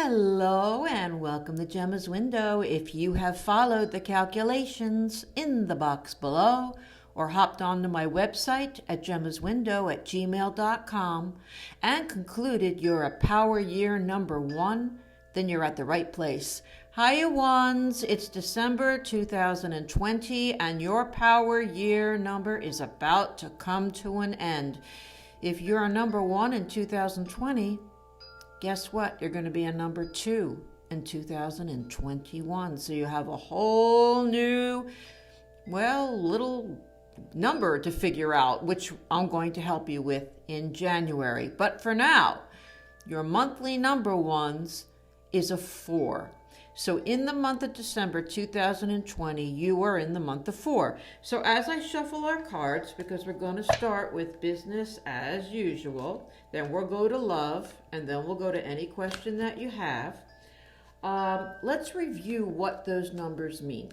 Hello and welcome to Gemma's Window. If you have followed the calculations in the box below or hopped onto my website at gemmaswindow@gmail.com and concluded you're a power year number 1, then you're at the right place. Hiya ones, it's December 2020 and your power year number is about to come to an end. If you're a number 1 in 2020, guess what? You're going to be a number 2 in 2021. So you have a whole new, little number to figure out, which I'm going to help you with in January. But for now, your monthly number ones is a 4. So in the month of December 2020, you are in the month of 4. So as I shuffle our cards, because we're going to start with business as usual, then we'll go to love, and then we'll go to any question that you have. Let's review what those numbers mean.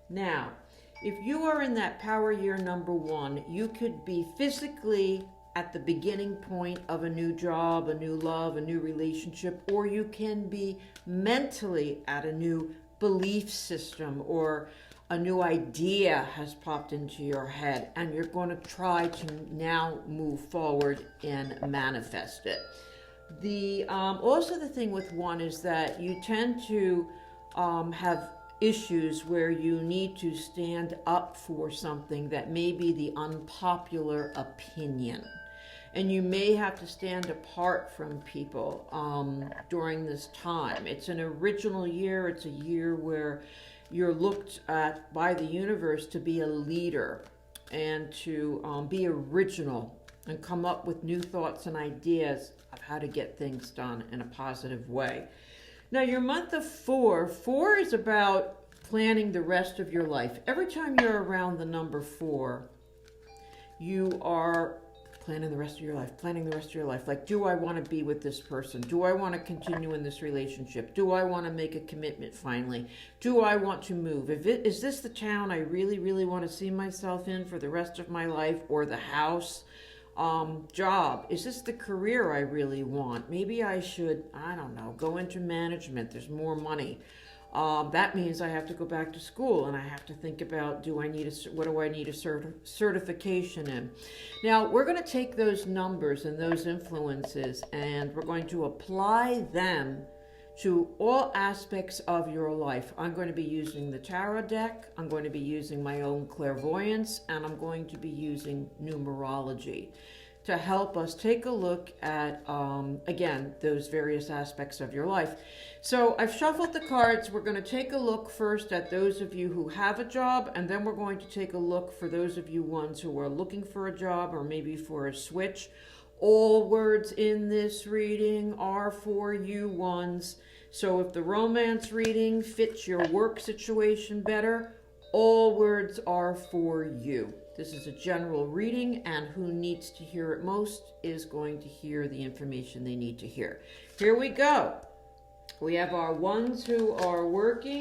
Now, if you are in that power year number 1, you could be physically at the beginning point of a new job, a new love, a new relationship, or you can be mentally at a new belief system or a new idea has popped into your head and you're going to try to now move forward and manifest it. Also the thing with 1 is that you tend to have issues where you need to stand up for something that may be the unpopular opinion. And you may have to stand apart from people during this time. It's an original year. It's a year where you're looked at by the universe to be a leader and to be original and come up with new thoughts and ideas of how to get things done in a positive way. Now, your month of 4 is about planning the rest of your life. Every time you're around the number 4, you are planning the rest of your life. Like, do I want to be with this person? Do I want to continue in this relationship? Do I want to make a commitment finally? Do I want to move? Is this the town I really, really want to see myself in for the rest of my life, or the house? Job. Is this the career I really want? Maybe I should, go into management. There's more money. That means I have to go back to school and I have to think about, what do I need a certification in? Now, we're going to take those numbers and those influences and we're going to apply them to all aspects of your life. I'm going to be using the tarot deck, I'm going to be using my own clairvoyance, and I'm going to be using numerology to help us take a look at, again, those various aspects of your life. So I've shuffled the cards. We're going to take a look first at those of you who have a job, and then we're going to take a look for those of you ones who are looking for a job or maybe for a switch. All words in this reading are for you ones. So if the romance reading fits your work situation better, all words are for you. This is a general reading, and who needs to hear it most is going to hear the information they need to hear. Here we go. We have our ones who are working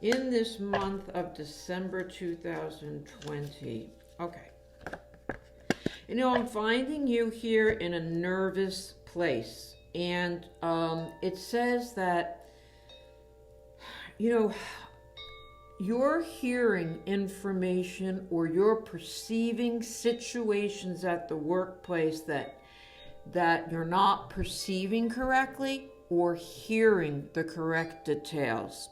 in this month of December 2020. Okay. I'm finding you here in a nervous place. And it says that, you're hearing information or you're perceiving situations at the workplace that you're not perceiving correctly or hearing the correct details.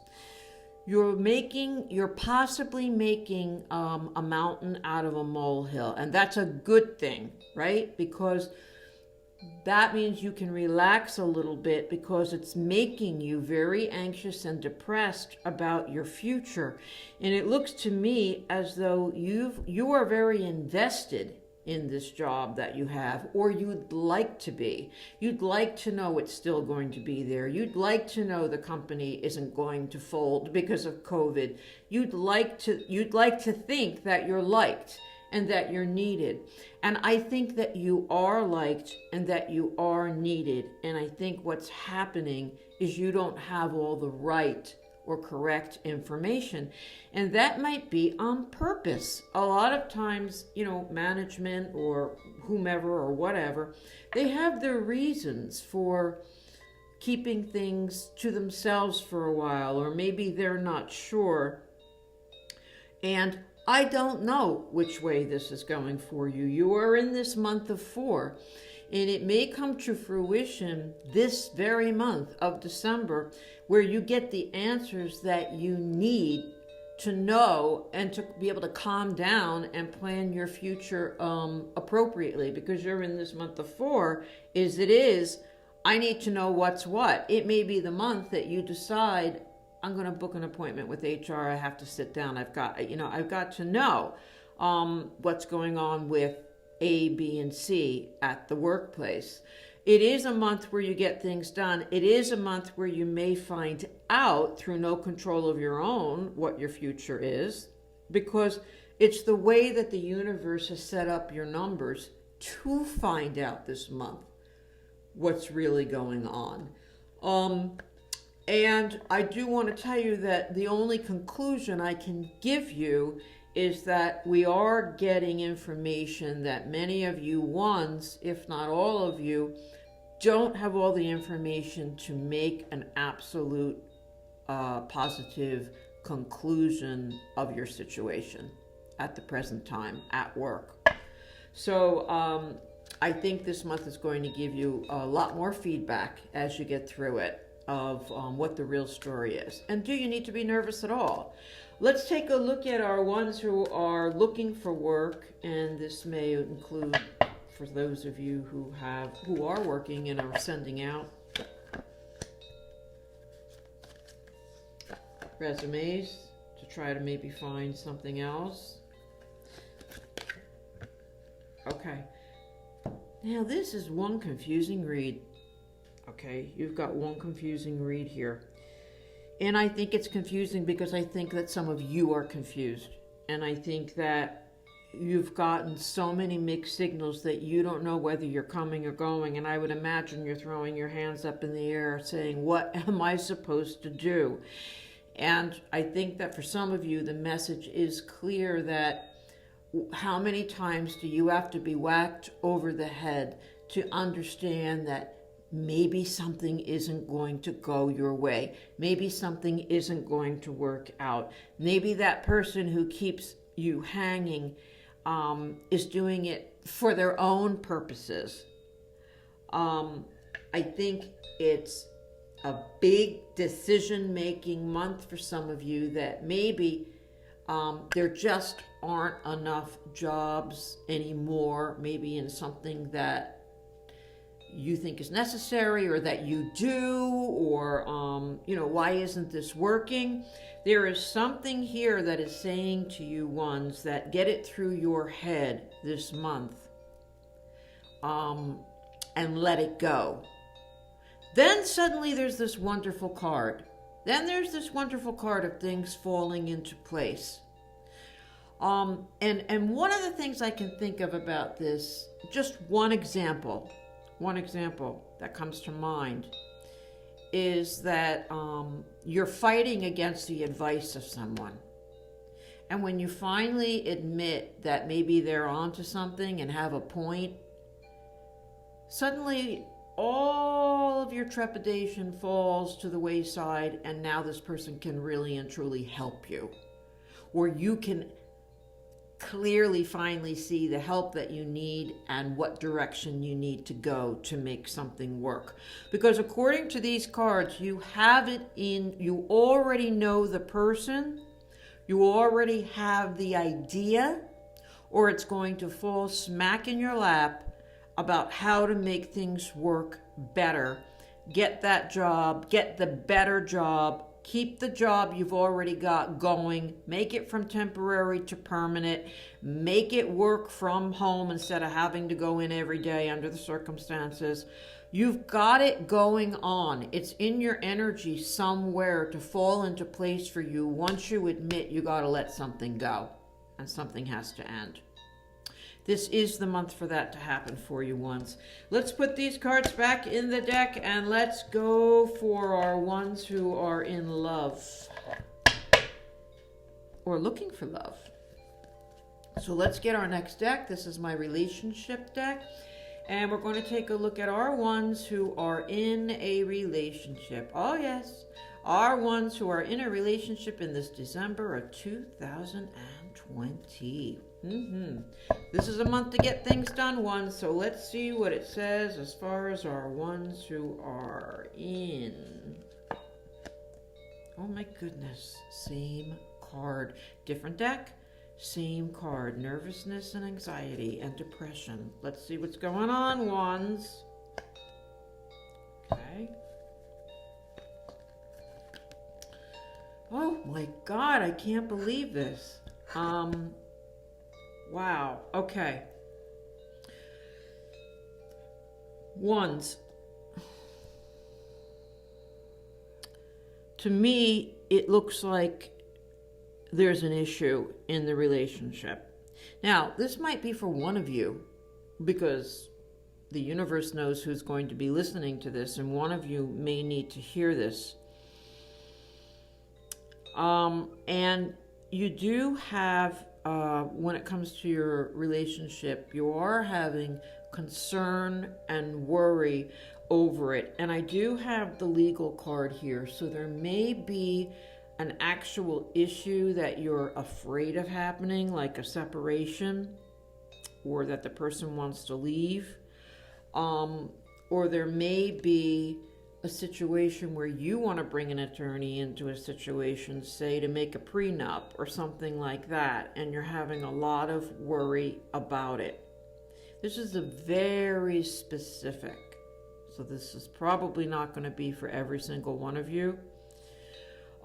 You're possibly making a mountain out of a molehill, and that's a good thing, right? Because that means you can relax a little bit because it's making you very anxious and depressed about your future. And it looks to me as though you are very invested in this job that you have, or you'd like to be. You'd like to know it's still going to be there. You'd like to know the company isn't going to fold because of COVID. You'd like to think that you're liked and that you're needed. And I think that you are liked and that you are needed. And I think what's happening is you don't have all the right or correct information. And that might be on purpose. A lot of times, management or whomever or whatever, they have their reasons for keeping things to themselves for a while, or maybe they're not sure. And I don't know which way this is going for you. You are in this month of 4, and it may come to fruition this very month of December, where you get the answers that you need to know and to be able to calm down and plan your future appropriately, because you're in this month of 4. I need to know what's what. It may be the month that you decide, I'm going to book an appointment with HR. I have to sit down. I've got to know what's going on with A, B, and C at the workplace. It is a month where you get things done. It is a month where you may find out through no control of your own what your future is, because it's the way that the universe has set up your numbers to find out this month what's really going on. And I do want to tell you that the only conclusion I can give you is that we are getting information that many of you ones, if not all of you, don't have all the information to make an absolute positive conclusion of your situation at the present time at work. So I think this month is going to give you a lot more feedback as you get through it of what the real story is. And do you need to be nervous at all? Let's take a look at our ones who are looking for work, and this may include for those of you who are working and are sending out resumes to try to maybe find something else. Okay. Now this is one confusing read. Okay, you've got one confusing read here. And I think it's confusing because I think that some of you are confused. And I think that you've gotten so many mixed signals that you don't know whether you're coming or going. And I would imagine you're throwing your hands up in the air saying, what am I supposed to do? And I think that for some of you, the message is clear that how many times do you have to be whacked over the head to understand that maybe something isn't going to go your way. Maybe something isn't going to work out. Maybe that person who keeps you hanging is doing it for their own purposes. I think it's a big decision-making month for some of you that maybe there just aren't enough jobs anymore, maybe in something that you think is necessary or that you do, or why isn't this working? There is something here that is saying to you ones that get it through your head this month and let it go. Then suddenly there's this wonderful card. Then there's this wonderful card of things falling into place. And one of the things I can think of about this, just one example that comes to mind, is that you're fighting against the advice of someone. And when you finally admit that maybe they're onto something and have a point, suddenly all of your trepidation falls to the wayside, and now this person can really and truly help you. Or you can clearly finally see the help that you need and what direction you need to go to make something work. Because according to these cards, you already know the person, you already have the idea, or it's going to fall smack in your lap about how to make things work better. Get that job, get the better job, keep the job you've already got going, make it from temporary to permanent, make it work from home instead of having to go in every day under the circumstances. You've got it going on. It's in your energy somewhere to fall into place for you once you admit you got to let something go and something has to end. This is the month for that to happen for you ones. Let's put these cards back in the deck and let's go for our ones who are in love or looking for love. So let's get our next deck. This is my relationship deck. And we're going to take a look at our ones who are in a relationship. Oh, yes. Our ones who are in a relationship in this December of 2020. This is a month to get things done, ones. So let's see what it says as far as our ones who are in. Oh my goodness. Same card. Different deck. Same card. Nervousness and anxiety and depression. Let's see what's going on, ones. Okay. Oh my God, I can't believe this. Wow. Okay. Ones. To me, it looks like there's an issue in the relationship. Now, this might be for one of you because the universe knows who's going to be listening to this, and one of you may need to hear this. And you do have, when it comes to your relationship, you are having concern and worry over it. And I do have the legal card here, so there may be an actual issue that you're afraid of happening, like a separation, or that the person wants to leave. Or there may be a situation where you want to bring an attorney into a situation, say to make a prenup or something like that, and you're having a lot of worry about it. This is a very specific, so this is probably not going to be for every single one of you.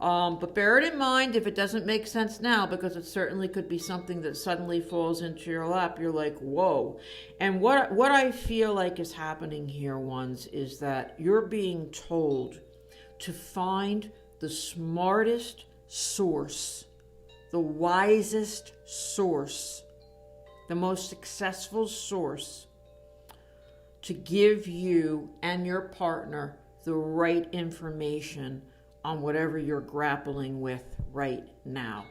But bear it in mind if it doesn't make sense now, because it certainly could be something that suddenly falls into your lap. You're like, whoa. And what I feel like is happening here, ones, is that you're being told to find the smartest source, the wisest source, the most successful source to give you and your partner the right information on whatever you're grappling with right now.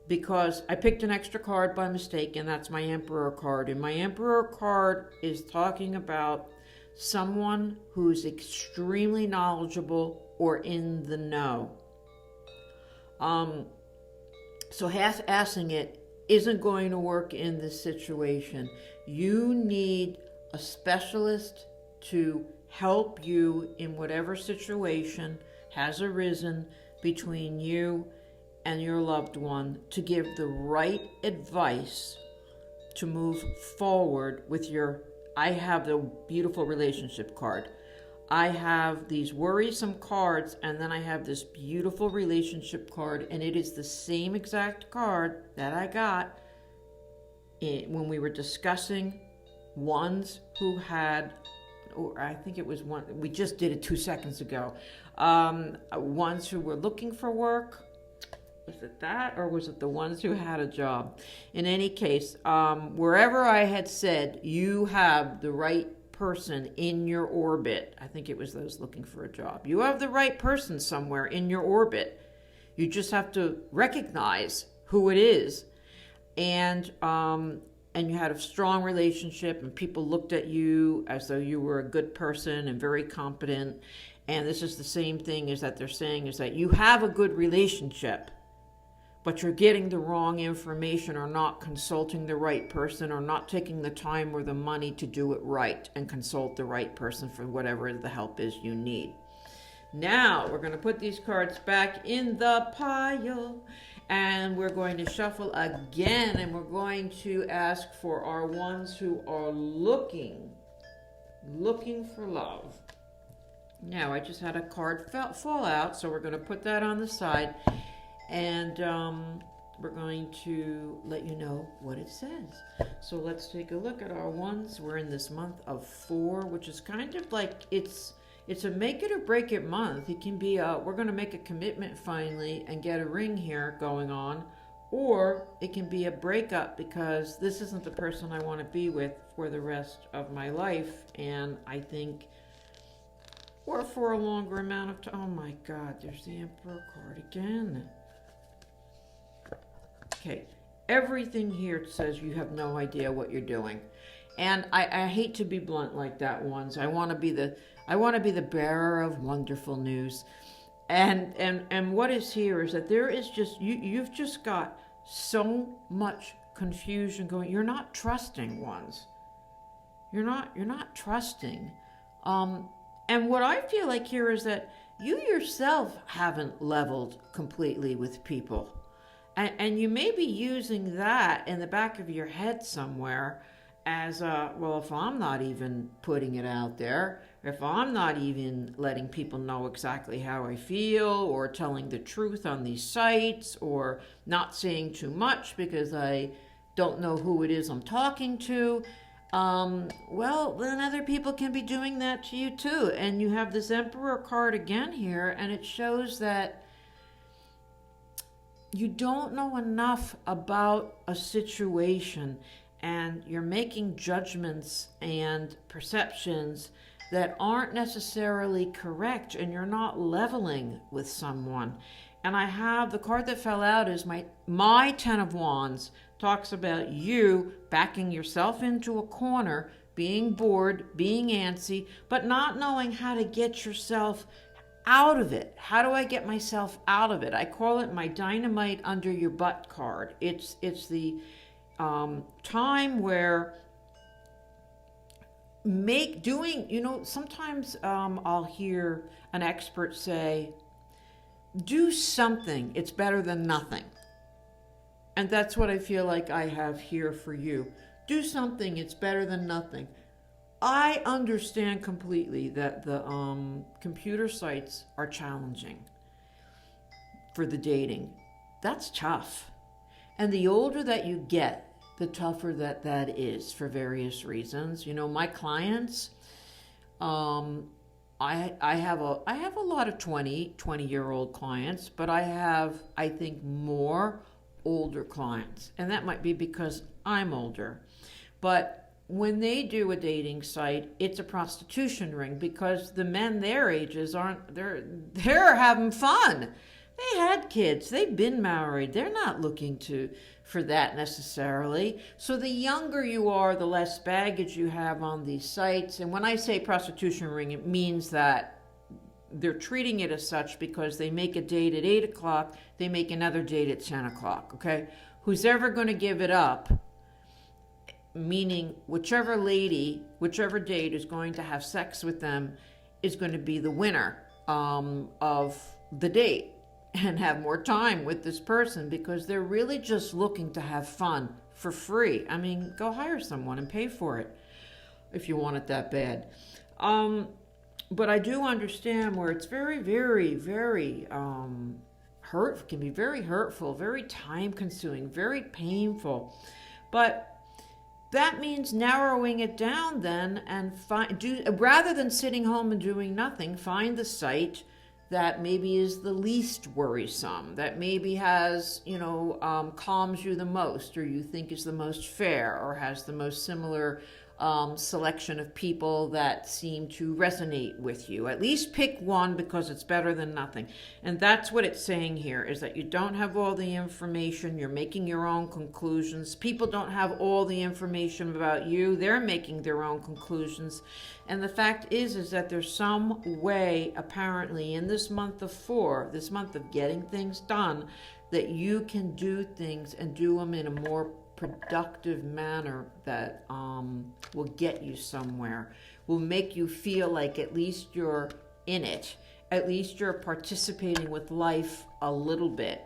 Because I picked an extra card by mistake, and that's my Emperor card. And my Emperor card is talking about someone who's extremely knowledgeable or in the know. So half-assing it isn't going to work in this situation. You need a specialist to help you in whatever situation has arisen between you and your loved one, to give the right advice to move forward with your, I have the beautiful relationship card. I have these worrisome cards, and then I have this beautiful relationship card, and it is the same exact card that I got when we were discussing ones who had, or I think it was one, we just did it 2 seconds ago. Ones who were looking for work. Was it that, or was it the ones who had a job? In any case, wherever I had said you have the right person in your orbit, I think it was those looking for a job. You have the right person somewhere in your orbit. You just have to recognize who it is. And you had a strong relationship, and people looked at you as though you were a good person and very competent. And this is the same thing as that they're saying, is that you have a good relationship, but you're getting the wrong information, or not consulting the right person, or not taking the time or the money to do it right and consult the right person for whatever the help is you need. Now, we're going to put these cards back in the pile, and we're going to shuffle again, and we're going to ask for our ones who are looking for love. Now, I just had a card fall out, so we're going to put that on the side, and we're going to let you know what it says. So let's take a look at our ones. We're in this month of 4, which is kind of like, it's a make it or break it month. It can be we're going to make a commitment finally and get a ring here going on, or it can be a breakup because this isn't the person I want to be with for the rest of my life, and I think, or for a longer amount of time. Oh my God, there's the Emperor card again. Okay, everything here says you have no idea what you're doing. And I hate to be blunt like that, ones. I want to be the bearer of wonderful news. And what is here is that there is just you've just got so much confusion going. You're not trusting, ones. You're not trusting. And what I feel like here is that you yourself haven't leveled completely with people. And you may be using that in the back of your head somewhere as well, if I'm not even putting it out there, if I'm not even letting people know exactly how I feel, or telling the truth on these sites, or not saying too much because I don't know who it is I'm talking to, well, then other people can be doing that to you too. And you have this Emperor card again here, and it shows that you don't know enough about a situation, and you're making judgments and perceptions that aren't necessarily correct, and you're not leveling with someone. And I have the card that fell out is my 10 of Wands, talks about you backing yourself into a corner, being bored, being antsy, but not knowing how to get yourself out of it. How do I get myself out of it? I call it my dynamite under your butt card. It's the time where sometimes I'll hear an expert say, do something, it's better than nothing. And that's what I feel like I have here for you. Do something, it's better than nothing. I understand completely that the computer sites are challenging for the dating. That's tough. And the older that you get, the tougher that is for various reasons. My clients, I have a lot of 20-year-old clients, but I think more older clients. And that might be because I'm older. But when they do a dating site, it's a prostitution ring, because the men their ages they're having fun. They had kids, they've been married, they're not looking for that necessarily. So the younger you are, the less baggage you have on these sites. And when I say prostitution ring, it means that they're treating it as such because they make a date at 8 o'clock, they make another date at 10 o'clock, okay? Who's ever going to give it up, meaning whichever date is going to have sex with them is going to be the winner of the date and have more time with this person, because they're really just looking to have fun for free. I mean, go hire someone and pay for it if you want it that bad. But I do understand where it's very, very, very can be very hurtful, very time consuming, very painful. But that means narrowing it down then, and rather than sitting home and doing nothing, find the site that maybe is the least worrisome, that maybe has, calms you the most, or you think is the most fair, or has the most similar selection of people that seem to resonate with you. At least pick one, because it's better than nothing. And that's what it's saying here, is that you don't have all the information. You're making your own conclusions. People don't have all the information about you. They're making their own conclusions. And the fact is that there's some way, apparently, in this month of 4, this month of getting things done, that you can do things and do them in a more productive manner that will get you somewhere, will make you feel like at least you're in it, at least you're participating with life a little bit.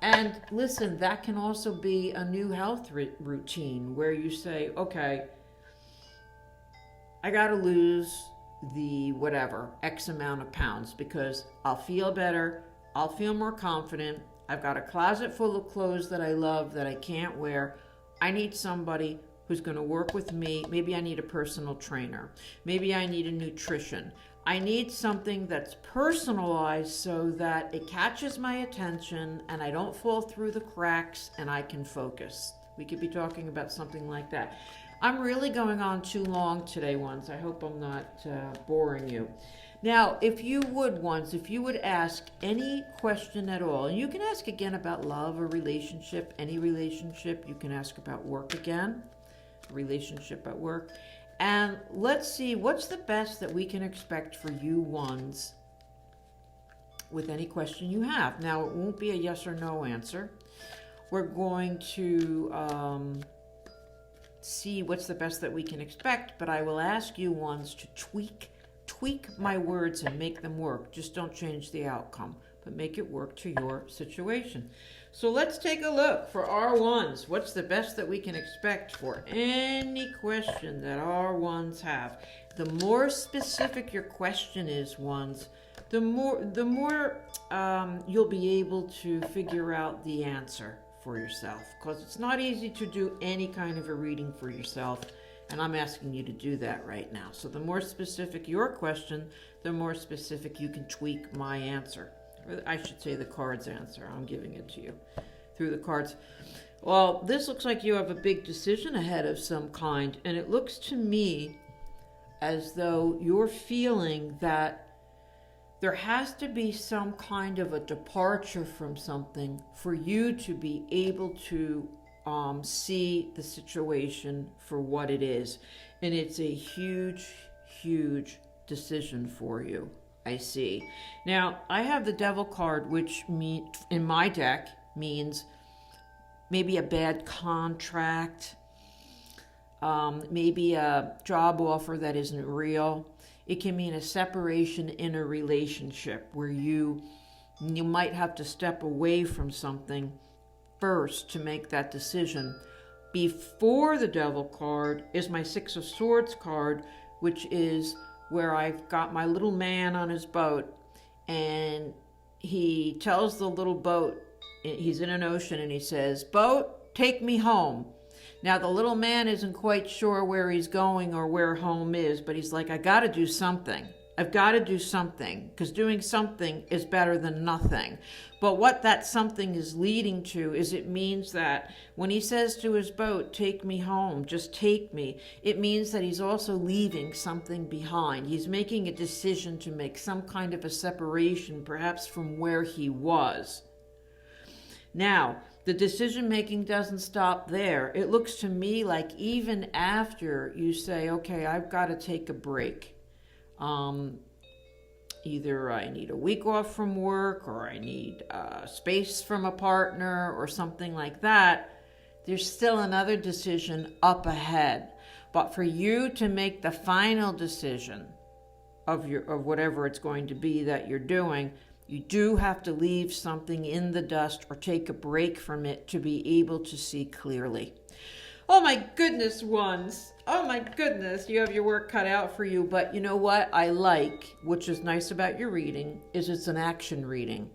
And listen, that can also be a new health routine where you say, okay, I gotta lose the X amount of pounds, because I'll feel better, I'll feel more confident, I've got a closet full of clothes that I love that I can't wear. I need somebody who's going to work with me. Maybe I need a personal trainer. Maybe I need a nutrition. I need something that's personalized so that it catches my attention and I don't fall through the cracks and I can focus. We could be talking about something like that. I'm really going on too long today, ones. I hope I'm not boring you. Now, if you would ask any question at all, and you can ask again about love or relationship, any relationship, you can ask about work again, relationship at work. And let's see what's the best that we can expect for you ones with any question you have. Now, it won't be a yes or no answer. We're going to see what's the best that we can expect, but I will ask you ones to tweak my words and make them work. Just don't change the outcome, but make it work to your situation. So let's take a look for our ones. What's the best that we can expect for any question that our ones have? The more specific your question is, ones, the more you'll be able to figure out the answer for yourself, because it's not easy to do any kind of a reading for yourself, and I'm asking you to do that right now. So the more specific your question, the more specific you can tweak my answer. Or I should say the card's answer. I'm giving it to you through the cards. Well, this looks like you have a big decision ahead of some kind, and it looks to me as though you're feeling that there has to be some kind of a departure from something for you to be able to see the situation for what it is. And it's a huge, huge decision for you, I see. Now, I have the Devil card, which in my deck means maybe a bad contract, maybe a job offer that isn't real. It can mean a separation in a relationship where you might have to step away from something first to make that decision. Before the Devil card is my Six of Swords card, which is where I've got my little man on his boat, and he tells the little boat, he's in an ocean, and he says, "Boat, take me home." Now, the little man isn't quite sure where he's going or where home is, but he's like, I got to do something. I've got to do something, because doing something is better than nothing. But what that something is leading to is it means that when he says to his boat, take me home, just take me, it means that he's also leaving something behind. He's making a decision to make some kind of a separation, perhaps from where he was. Now, the decision-making doesn't stop there. It looks to me like even after you say, okay, I've got to take a break. Either I need a week off from work, or I need space from a partner, or something like that. There's still another decision up ahead. But for you to make the final decision of whatever it's going to be that you're doing, you do have to leave something in the dust or take a break from it to be able to see clearly. Oh my goodness, ones. Oh my goodness, you have your work cut out for you. But you know what I like, which is nice about your reading, is it's an action reading.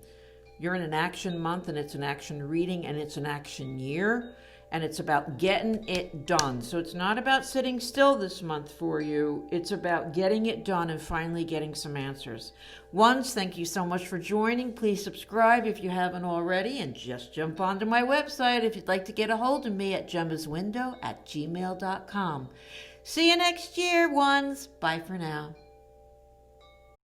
You're in an action month, and it's an action reading, and it's an action year, and it's about getting it done. So it's not about sitting still this month for you. It's about getting it done and finally getting some answers. Ones, thank you so much for joining. Please subscribe if you haven't already, and just jump onto my website if you'd like to get a hold of me at gemmaswindow@gmail.com. See you next year, ones. Bye for now.